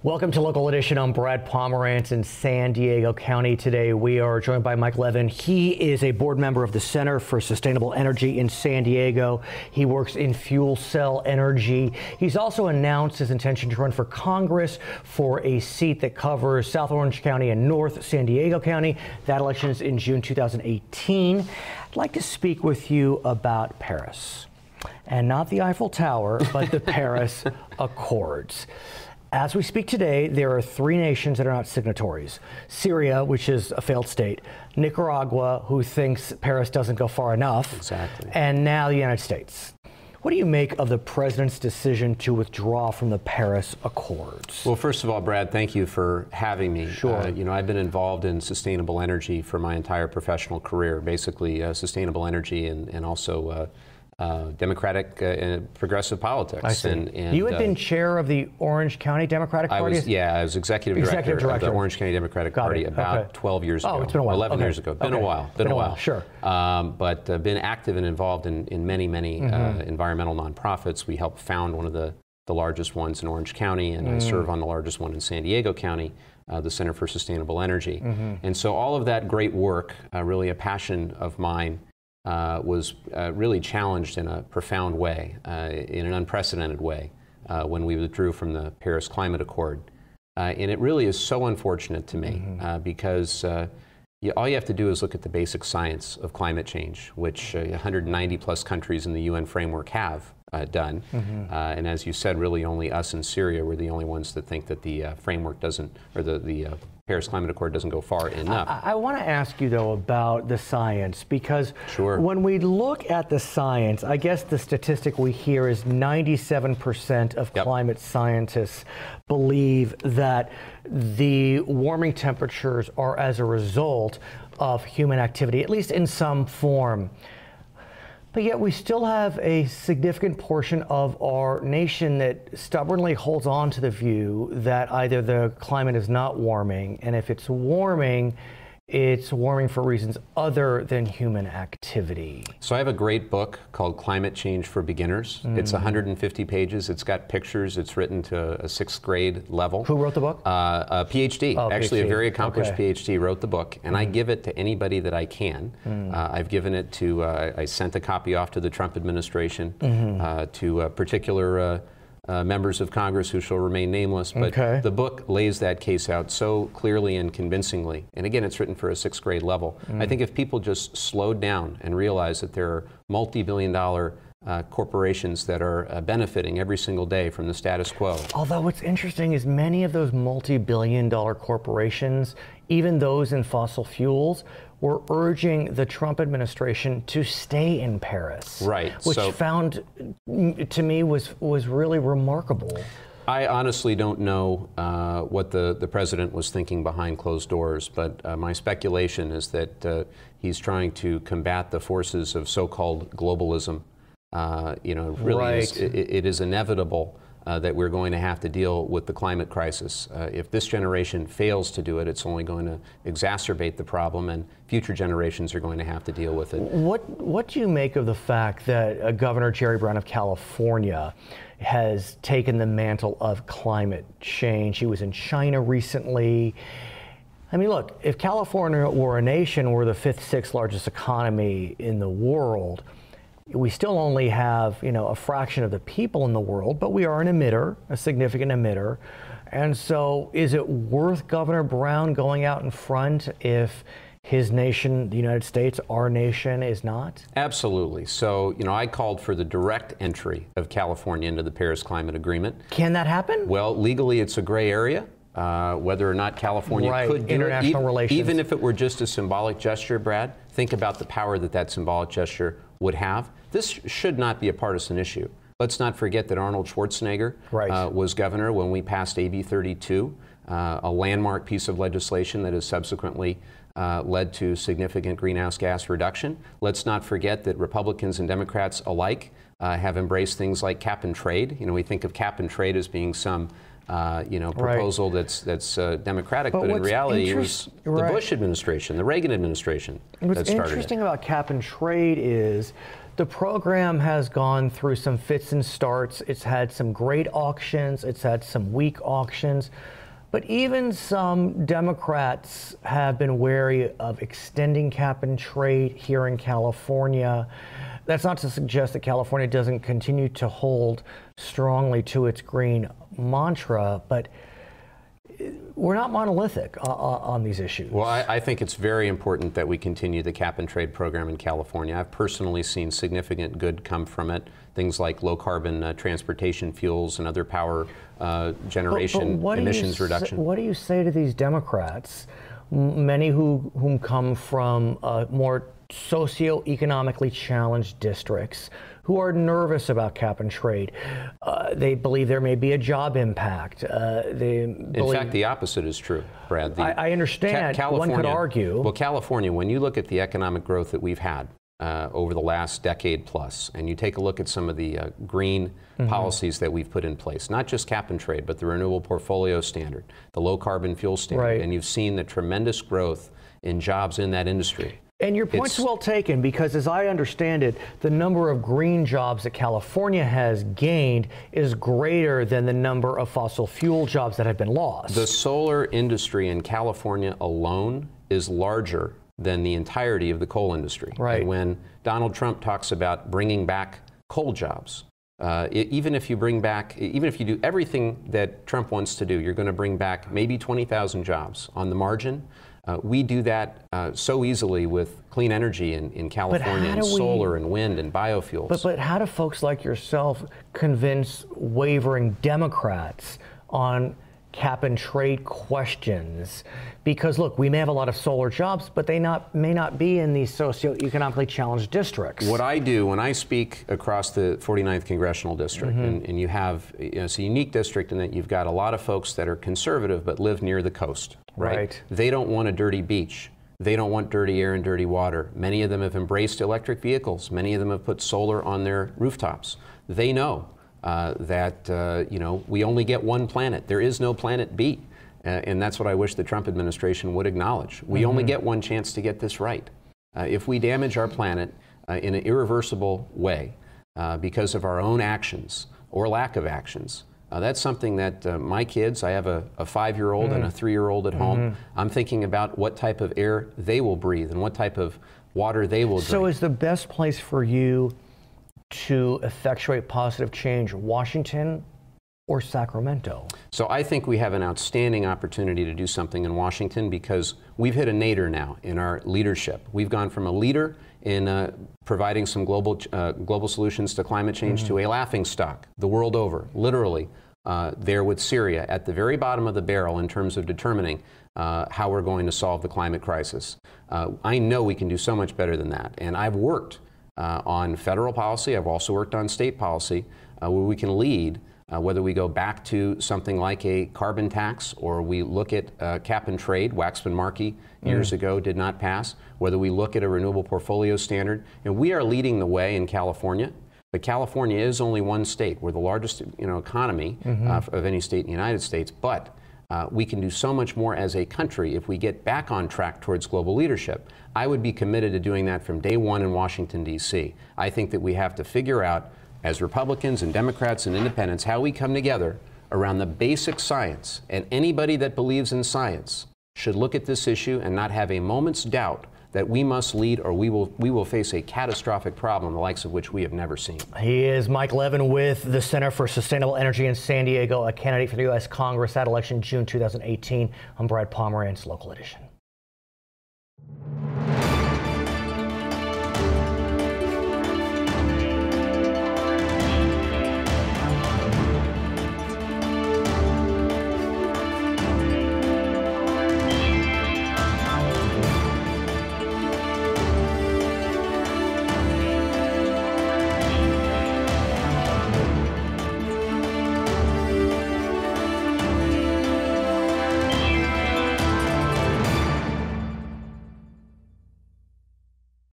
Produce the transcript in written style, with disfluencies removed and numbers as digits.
Welcome to Local Edition. I'm Brad Pomerance in San Diego County. Today we are joined by Mike Levin. He is a board member of the Center for Sustainable Energy in San Diego. He works in fuel cell energy. He's also announced his intention to run for Congress for a seat that covers South Orange County and North San Diego County. That election is in June 2018. I'd like to speak with you about Paris, and not the Eiffel Tower, but the Paris Accords. As we speak today, there are three nations that are not signatories. Syria, which is a failed state, Nicaragua, who thinks Paris doesn't go far enough, exactly, and now the United States. What do you make of the president's decision to withdraw from the Paris Accords? Well, first of all, Brad, thank you for having me. Sure. I've been involved in sustainable energy for my entire professional career, basically sustainable energy and also Democratic and progressive politics. I see. And you had been chair of the Orange County Democratic Party? I was executive director of the Orange County Democratic Party about 12 years ago. Oh, it's been a while. 11 years ago. Been a while. Sure. But been active and involved in many environmental nonprofits. We helped found one of the largest ones in Orange County, and I serve on the largest one in San Diego County, the Center for Sustainable Energy. And so all of that great work, really a passion of mine, was really challenged in a profound way, in an unprecedented way, when we withdrew from the Paris Climate Accord. And it really is so unfortunate to me because all you have to do is look at the basic science of climate change, which 190 plus countries in the UN framework have done. And as you said, really only us in Syria were the only ones that think that the framework doesn't, or the Paris Climate Accord doesn't go far enough. I want to ask you, though, about the science, because Sure. when we look at the science, I guess the statistic we hear is 97% of climate scientists believe that the warming temperatures are as a result of human activity, at least in some form. But yet we still have a significant portion of our nation that stubbornly holds on to the view that either the climate is not warming, and if it's warming for reasons other than human activity. So I have a great book called Climate Change for Beginners. It's 150 pages. It's got pictures. It's written to a 6th grade level. Who wrote the book? A PhD. Actually, PhD. A very accomplished Okay. PhD wrote the book, and I give it to anybody that I can. I've given it to, I sent a copy off to the Trump administration, to particular members of Congress who shall remain nameless, but the book lays that case out so clearly and convincingly. And again, it's written for a 6th grade level. I think if people just slowed down and realized that there are multi-billion-dollar corporations that are benefiting every single day from the status quo. Although what's interesting is many of those multi-billion-dollar corporations, even those in fossil fuels, were urging the Trump administration to stay in Paris. Right. Which found, to me, was really remarkable. I honestly don't know what the president was thinking behind closed doors, but my speculation is that he's trying to combat the forces of so-called globalism. Really it is inevitable that we're going to have to deal with the climate crisis. If this generation fails to do it, it's only going to exacerbate the problem, and future generations are going to have to deal with it. What do you make of the fact that Governor Jerry Brown of California has taken the mantle of climate change? He was in China recently. I mean, look, if California were a nation, we're the 5th, 6th largest economy in the world. We still only have, a fraction of the people in the world, but we are an emitter, a significant emitter. And so is it worth Governor Brown going out in front if his nation, the United States, our nation, is not? Absolutely. So, I called for the direct entry of California into the Paris Climate Agreement. Can that happen? Well, legally it's a gray area. Whether or not California could do international relations. Even if it were just a symbolic gesture, Brad, think about the power that symbolic gesture would have. This should not be a partisan issue. Let's not forget that Arnold Schwarzenegger was governor when we passed AB 32, a landmark piece of legislation that has subsequently led to significant greenhouse gas reduction. Let's not forget that Republicans and Democrats alike have embraced things like cap and trade. We think of cap and trade as being some proposal that's democratic, but in reality it was the Bush administration, the Reagan administration that started it. What's interesting about cap and trade is The program has gone through some fits and starts. It's had some great auctions. It's had some weak auctions. But even some Democrats have been wary of extending cap and trade here in California. That's not to suggest that California doesn't continue to hold strongly to its green mantra, but we're not monolithic on these issues. Well, I think it's very important that we continue the cap and trade program in California. I've personally seen significant good come from it. Things like low carbon transportation fuels and other power generation emissions reduction. What do you say to these Democrats, many whom come from more socioeconomically challenged districts, who are nervous about cap and trade? They believe there may be a job impact. In fact, the opposite is true, Brad. I understand. One could argue. Well, California, when you look at the economic growth that we've had over the last decade plus, and you take a look at some of the green policies that we've put in place, not just cap and trade, but the renewable portfolio standard, the low carbon fuel standard, and you've seen the tremendous growth in jobs in that industry. And your point's well taken, because as I understand it, the number of green jobs that California has gained is greater than the number of fossil fuel jobs that have been lost. The solar industry in California alone is larger than the entirety of the coal industry. Right. And when Donald Trump talks about bringing back coal jobs, even if you do everything that Trump wants to do, you're going to bring back maybe 20,000 jobs on the margin. We do that so easily with clean energy in California, and solar and wind and biofuels. But how do folks like yourself convince wavering Democrats on cap and trade questions? Because look, we may have a lot of solar jobs, but they may not be in these socioeconomically challenged districts. What I do when I speak across the 49th Congressional District, and you have, it's a unique district in that you've got a lot of folks that are conservative but live near the coast. Right? They don't want a dirty beach. They don't want dirty air and dirty water. Many of them have embraced electric vehicles. Many of them have put solar on their rooftops. They know that we only get one planet. There is no planet B. And that's what I wish the Trump administration would acknowledge. We only get one chance to get this right. If we damage our planet in an irreversible way because of our own actions or lack of actions, that's something that my kids, I have a 5-year-old and a 3-year-old at home, I'm thinking about what type of air they will breathe and what type of water they will drink. So is the best place for you to effectuate positive change Washington or Sacramento? So I think we have an outstanding opportunity to do something in Washington, because we've hit a nadir now in our leadership. We've gone from a leader in providing some global solutions to climate change to a laughingstock the world over, literally there with Syria at the very bottom of the barrel in terms of determining how we're going to solve the climate crisis. I know we can do so much better than that, and I've worked on federal policy. I've also worked on state policy where we can lead, whether we go back to something like a carbon tax, or we look at cap and trade. Waxman-Markey years ago did not pass. Whether we look at a renewable portfolio standard. And we are leading the way in California, but California is only one state. We're the largest economy of any state in the United States, but we can do so much more as a country if we get back on track towards global leadership. I would be committed to doing that from day one in Washington, D.C. I think that we have to figure out, as Republicans and Democrats and independents, how we come together around the basic science. And anybody that believes in science should look at this issue and not have a moment's doubt that we must lead, or we will face a catastrophic problem, the likes of which we have never seen. He is Mike Levin with the Center for Sustainable Energy in San Diego, a candidate for the U.S. Congress. That election, June 2018. I'm Brad Pomerance, Local Edition.